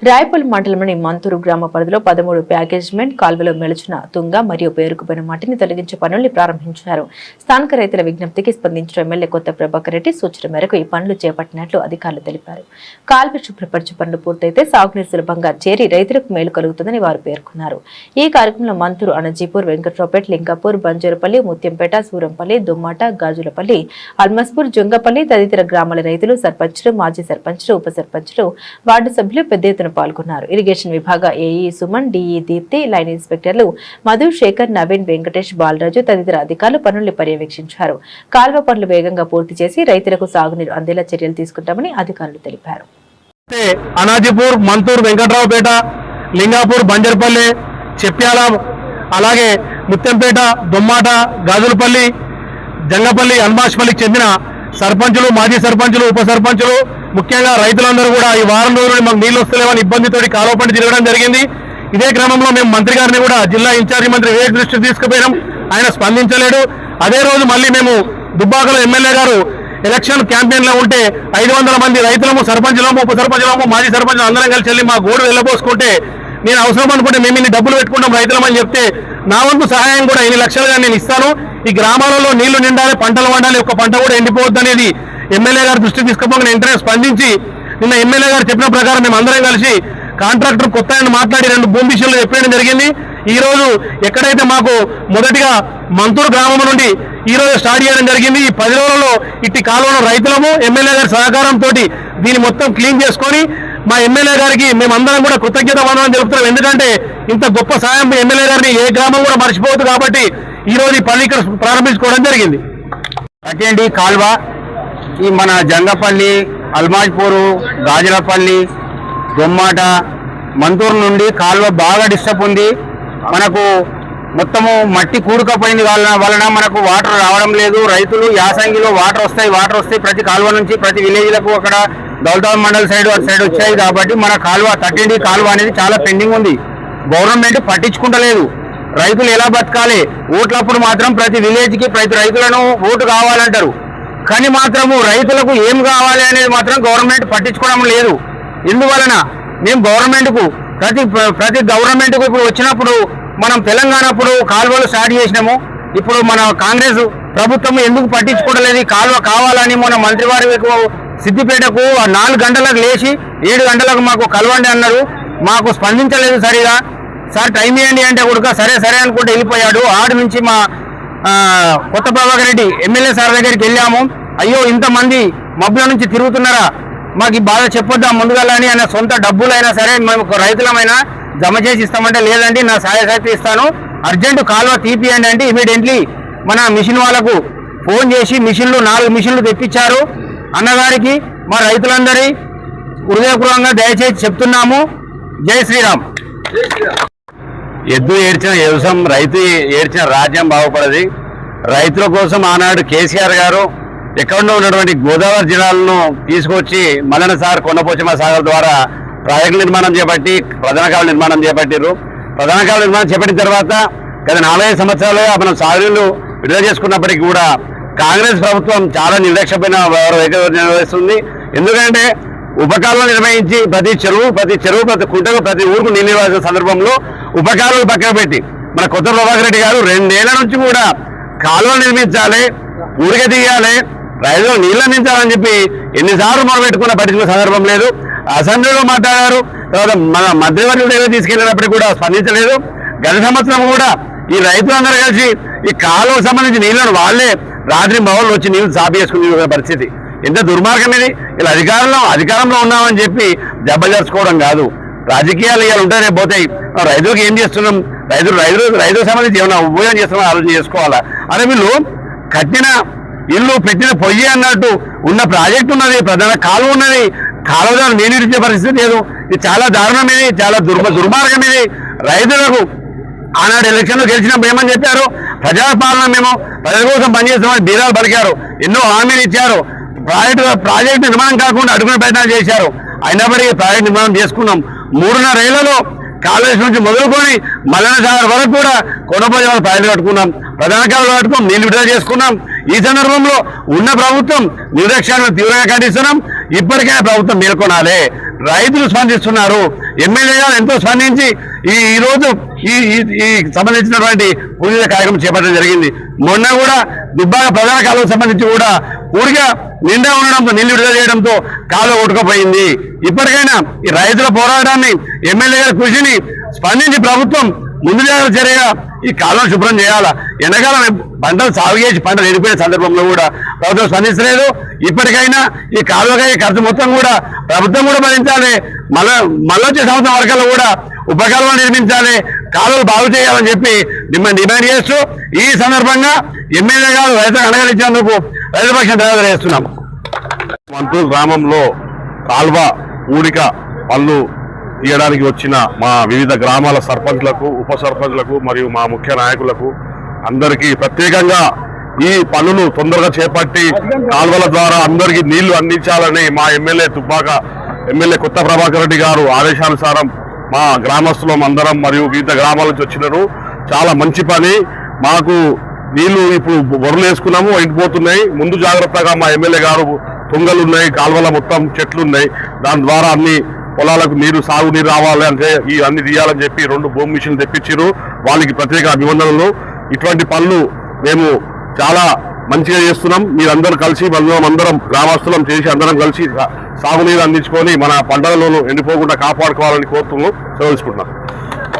రాయపల్ మండలంలోని మంతూరు గ్రామ పరిధిలో 13 ప్యాకేజ్మెంట్ కాల్వలో మెలుచున్న తుంగ మరియు పేరుకుపోయిన మట్టిని తొలగించే పనుల్ని ప్రారంభించారు. స్థానిక రైతుల విజ్ఞప్తికి స్పందించిన ఎమ్మెల్యే కొత్త ప్రభాకర్ రెడ్డి సూచన మేరకు ఈ పనులు చేపట్టినట్లు అధికారులు తెలిపారు. కాల్వ శుభ్రపరిచే పనులు పూర్తయితే సాగునీరు సులభంగా చేరి రైతులకు మేలు కలుగుతుందని వారు పేర్కొన్నారు. ఈ కార్యక్రమంలో మంతూరు, అనజీపూర్, వెంకట్రావుపేట్, లింగాపూర్, బంజరుపల్లి, ముత్యంపేట, సూరంపల్లి, దుమ్మాట, గాజులపల్లి, అల్మస్పూర్, జొంగపల్లి తదితర గ్రామాల రైతులు, సర్పంచులు, మాజీ సర్పంచులు, ఉప సర్పంచులు, వార్డు సభ్యులు పెద్ద ఎత్తున పాల్గొన్నారు. ఇరిగేషన్ విభాగ AE Suman, DE Deepti, line ఇన్స్పెక్టర్లు మధు, శేఖర్, నవీన్, వెంకటేష్, బాలరాజు తదితర అధికారులు పనుల్ని పర్యవేక్షించారు. కాల్వ పనులు వేగంగా పూర్తి చేసి రైతులకు సాగునీరు అందేలా చర్యలు తీసుకుంటామని అధికారులు తెలిపారు. అనాజీపూర్, మంతూరు, వెంకట్రావుపేట, లింగాపూర్, బంజర్పల్లి, చెప్యాల, అలాగే ముత్యంపేట, దుమ్మాట, గాజులపల్లి, జంగపల్లి, అన్మాష్పల్లికి చెందిన సర్పంచులు, మాజీ సర్పంచులు, ఉప సర్పంచులు, ముఖ్యంగా రైతులందరూ కూడా ఈ వారం రోజులు మాకు నీళ్లు వస్తలేవని ఇబ్బందితో కాలువ పంట తిరగడం జరిగింది. ఇదే క్రమంలో మేము మంత్రి గారిని కూడా జిల్లా ఇన్ఛార్జి మంత్రి వివేక్ దృష్టికి తీసుకుపోయినాం. ఆయన స్పందించలేడు. అదే రోజు మళ్ళీ మేము దుబ్బాకలో ఎమ్మెల్యే గారు ఎలక్షన్ క్యాంపెయిన్ లో ఉంటే 500 మంది రైతులము, సర్పంచులము, ఉప సర్పంచులము, మాజీ సర్పంచులు అందరం కలిసి వెళ్ళి మా గోడు వెళ్ళబోసుకుంటే నేను అవసరం అనుకుంటే మేము ఇన్ని డబ్బులు పెట్టుకుంటాం రైతులమని చెప్తే నా వంతు సహాయం కూడా 8 లక్షలుగా నేను ఇస్తాను. ఈ గ్రామాలలో నీళ్లు నిండాలి, పంటలు వండాలి, ఒక్క పంట కూడా ఎండిపోవద్దు అనేది ఎమ్మెల్యే గారు దృష్టికి తీసుకుపోగా వెంటనే స్పందించి నిన్న ఎమ్మెల్యే గారు చెప్పిన ప్రకారం మేము అందరం కలిసి కాంట్రాక్టర్ కొత్త ఆయన మాట్లాడి 2 భూమి విషయాలు చెప్పేయడం జరిగింది. ఈ రోజు ఎక్కడైతే మాకు మొదటిగా మంతూరు గ్రామం నుండి ఈ రోజు స్టార్ట్ చేయడం జరిగింది. ఈ 10 రోజులలో ఇట్టి కాలువలో రైతులము ఎమ్మెల్యే గారి సహకారంతో దీన్ని మొత్తం క్లీన్ చేసుకొని మా ఎమ్మెల్యే గారికి మేమందరం కూడా కృతజ్ఞత వందనం తెలుపుతున్నాం. ఎందుకంటే ఇంత గొప్ప సాయం ఎమ్మెల్యే గారిని ఏ గ్రామం కూడా మర్చిపోవద్దు కాబట్టి ఈ రోజు ఈ పని ఇక్కడ ప్రారంభించుకోవడం జరిగింది. అటేండి కాల్వ ఈ మన జంగపల్లి, అల్మాజ్పూరు, గాజులపల్లి, దొమ్మాట, మంతూరు నుండి కాల్వ బాగా డిస్టర్బ్ ఉంది. మనకు మొత్తము మట్టి కూడుకపోయింది వలన మనకు వాటర్ రావడం లేదు. రైతులు యాసంగిలో వాటర్ వస్తాయి ప్రతి కాలువ నుంచి ప్రతి విలేజ్లకు అక్కడ దౌలతాబాద్ మండల్ సైడ్ అటు సైడ్ వచ్చాయి. కాబట్టి మన కాలువ తట్టండి కాలువ అనేది చాలా పెండింగ్ ఉంది. గవర్నమెంట్ పట్టించుకుంటలేదు. రైతులు ఎలా బతకాలి? ఓట్లప్పుడు మాత్రం ప్రతి విలేజ్కి ప్రతి రైతులను ఓటు కావాలంటారు. కానీ మాత్రము రైతులకు ఏం కావాలి అనేది మాత్రం గవర్నమెంట్ పట్టించుకోవడం లేదు. ఇందువలన మేము గవర్నమెంట్కు ప్రతి గవర్నమెంట్కు ఇప్పుడు వచ్చినప్పుడు మనం తెలంగాణప్పుడు కాలువలు స్టార్ట్ చేసినాము. ఇప్పుడు మన కాంగ్రెస్ ప్రభుత్వం ఎందుకు పట్టించుకోవట్లేదు? కాలువ కావాలని మన మంత్రివారికి సిద్దిపేటకు 4 గంటలకు లేచి 7 గంటలకు మాకు కలవండి అన్నారు. మాకు స్పందించలేదు సరిగా. సార్ టైం ఇవ్వండి అంటే కూడా సరే అనుకుంటే వెళ్ళిపోయాడు. ఆడు నుంచి మా కొత్త ప్రభాకర్ రెడ్డి ఎమ్మెల్యే సార్ దగ్గరికి వెళ్ళాము. అయ్యో ఇంతమంది మబ్బుల నుంచి తిరుగుతున్నారా, మాకు ఈ బాధ చెప్పొద్దా ముందుగాలని ఆయన సొంత డబ్బులైనా సరే మేము రైతులమైనా జమ చేసి ఇస్తామంటే లేదండి నా సహాయశక్తి ఇస్తాను, అర్జెంటు కాలువ తీపియండి అంటే ఇమీడియట్లీ మన మిషన్ వాళ్ళకు ఫోన్ చేసి 4 మిషన్లు తెప్పించారు. అన్నగారికి మా రైతులందరి హృదయపూర్వకంగా దయచేసి చెప్తున్నాము. జై శ్రీరామ్. ఎద్దు ఏడ్చిన వ్యవసాయం, రైతు ఏడ్చిన రాజ్యం బాగుపడది. రైతుల కోసం ఆనాడు కేసీఆర్ గారు ఎక్కడో ఉన్నటువంటి గోదావరి జిల్లాలను తీసుకొచ్చి మల్లన సార్, కొండపోచమ్మ సాగర్ ద్వారా ప్రాజెక్టు నిర్మాణం చేపట్టి ప్రధాన కాలువ నిర్మాణం చేపట్టారు. ప్రధాన కాలువ నిర్మాణం చేపట్టిన తర్వాత గత 4-5 సంవత్సరాలుగా మనం సాగునీళ్లు విడుదల చేసుకున్నప్పటికీ కూడా కాంగ్రెస్ ప్రభుత్వం చాలా నిర్లక్ష్యమైన నిర్వహిస్తుంది. ఎందుకంటే ఉపకాలువ నిర్వహించి ప్రతి చెరువు, ప్రతి కుంటకు, ప్రతి ఊరుకు నీళ్ళు ఇవ్వాల్సిన సందర్భంలో ఉపకాలువలు పక్కన పెట్టి మన కొత్త ప్రభాకర్ రెడ్డి గారు 2 ఏళ్ల నుంచి కూడా కాలువలు నిర్మించాలి, ఊరిక తీయాలి, రైతులు నీళ్ళు అందించాలని చెప్పి ఎన్నిసార్లు మొదలుపెట్టుకున్న పట్టించుకున్న సందర్భం లేదు. అసెంబ్లీలో మాట్లాడారు. తర్వాత మన మంత్రివర్యుల దగ్గర తీసుకెళ్ళినప్పటికీ కూడా స్పందించలేదు. గత సంవత్సరం కూడా ఈ రైతులందరూ కలిసి ఈ కాలువకు సంబంధించి నీళ్లను వాళ్ళే రాత్రి భవన్లు వచ్చి నీళ్లు సాపి చేసుకునే పరిస్థితి. ఎంత దుర్మార్గం ఇది! ఇలా అధికారంలో ఉన్నామని చెప్పి దెబ్బజేర్చుకోవడం కాదు. రాజకీయాలు ఇవాళ ఉంటేనే పోతాయి. రైతులకు ఏం చేస్తున్నాం, రైతులకు సంబంధించి ఏమైనా ఉపయోగం చేస్తున్నాం ఆలోచన చేసుకోవాలా. అదే వీళ్ళు కట్టిన ఇల్లు పెట్టిన పొయ్యి అన్నట్టు ఉన్న ప్రాజెక్టు ఉన్నది, ప్రధాన కాలువ ఉన్నది, కాలువ నీరు పరిస్థితి లేదు. ఇది చాలా దారుణమైనది, చాలా దుర్మార్గం ఇది. రైతులకు ఆనాడు ఎలక్షన్లో గెలిచినప్పుడు ఏమని చెప్పారు? ప్రజాపాలన, మేము ప్రజల కోసం పనిచేస్తామని బీరాలు పలికారు, ఎన్నో హామీలు ఇచ్చారు. ప్రాజెక్టు నిర్మాణం కాకుండా అడుగున ప్రయత్నాలు చేశారు. అయినప్పటికీ ప్రాజెక్టు నిర్మాణం చేసుకున్నాం. 3.5 ఏళ్లలో కాళేశ్వరం నుంచి మొదలుకొని మల్లన సాగర్ వరకు కూడా కొండపోచమ్మ ప్రాజెక్టు కట్టుకున్నాం, ప్రధాన కాలువలు కట్టుకున్నాం, నీళ్లు విడుదల చేసుకున్నాం. ఈ సందర్భంలో ఉన్న ప్రభుత్వం నిర్లక్ష్యాన్ని తీవ్రంగా ఖండిస్తున్నాం. ఇప్పటికే ప్రభుత్వం మేల్కొనాలి. రైతులు స్పందిస్తున్నారు. ఎమ్మెల్యే గారు ఎంతో స్పందించి ఈ రోజు ఈ సంబంధించినటువంటి పూజల కార్యక్రమం చేపట్టడం జరిగింది. మొన్న కూడా దుబ్బాక ప్రధాన కాలువకు సంబంధించి కూడా పూడిగా నిండా ఉండడంతో నీళ్లు విడుదల చేయడంతో కాలువ కొట్టుకుపోయింది. ఇప్పటికైనా ఈ రైతుల పోరాటాన్ని ఎమ్మెల్యే గారి కృషిని స్పందించి ప్రభుత్వం ముందు జాగ్రత్త చర్యగా ఈ కాలువను శుభ్రం చేయాలా. ఎండాకాలం పంటలు సాగు చేసి పంటలు ఎండిపోయిన సందర్భంలో కూడా ప్రభుత్వం స్పందించలేదు. ఇప్పటికైనా ఈ కాలువగా ఖర్చు మొత్తం కూడా ప్రభుత్వం కూడా భరించాలి. మళ్ళొచ్చే సంవత్సరం వరకల్లో కూడా ఉపకాలువలు నిర్మించాలి, కాలువలు బాగు చేయాలని చెప్పి డిమాండ్ చేస్తూ ఈ సందర్భంగా ఎమ్మెల్యే గారు రైతులకు అండగలించేందుకు రైతు పక్షం ధన్యవాదాలు చేస్తున్నాం. మంతూరు గ్రామంలో కాల్వ పూడిక పనులు తీయడానికి వచ్చిన మా వివిధ గ్రామాల సర్పంచ్లకు, ఉప సర్పంచ్లకు మరియు మా ముఖ్య నాయకులకు అందరికీ ప్రత్యేకంగా ఈ పనులు తొందరగా చేపట్టి కాల్వల ద్వారా అందరికీ నీళ్లు అందించాలని మా ఎమ్మెల్యే దుబ్బాక ఎమ్మెల్యే కొత్త ప్రభాకర్ రెడ్డి గారు ఆదేశానుసారం మా గ్రామస్తులం అందరం మరియు వివిధ గ్రామాల నుంచి వచ్చినారు. చాలా మంచి పని. మాకు నీళ్లు ఇప్పుడు బొరలు వేసుకున్నాము, ఎండిపోతున్నాయి. ముందు జాగ్రత్తగా మా ఎమ్మెల్యే గారు తుంగలు ఉన్నాయి, కాల్వల మొత్తం చెట్లు ఉన్నాయి, దాని ద్వారా అన్ని పొలాలకు నీరు సాగునీరు రావాలి అంటే ఈ అన్ని తీయాలని చెప్పి 2 బోమ్ మిషన్లు తెప్పించారు. వాళ్ళకి ప్రత్యేక అభివందనలు. ఇటువంటి పనులు మేము చాలా మంచిగా చేస్తున్నాం. మీరందరూ కలిసి అందరం గ్రామస్తులం చేసి అందరం కలిసి సాగునీరు అందించుకొని మన పంటలను ఎండిపోకుండా కాపాడుకోవాలని కోరుతూ సెలవుకుంటున్నాం.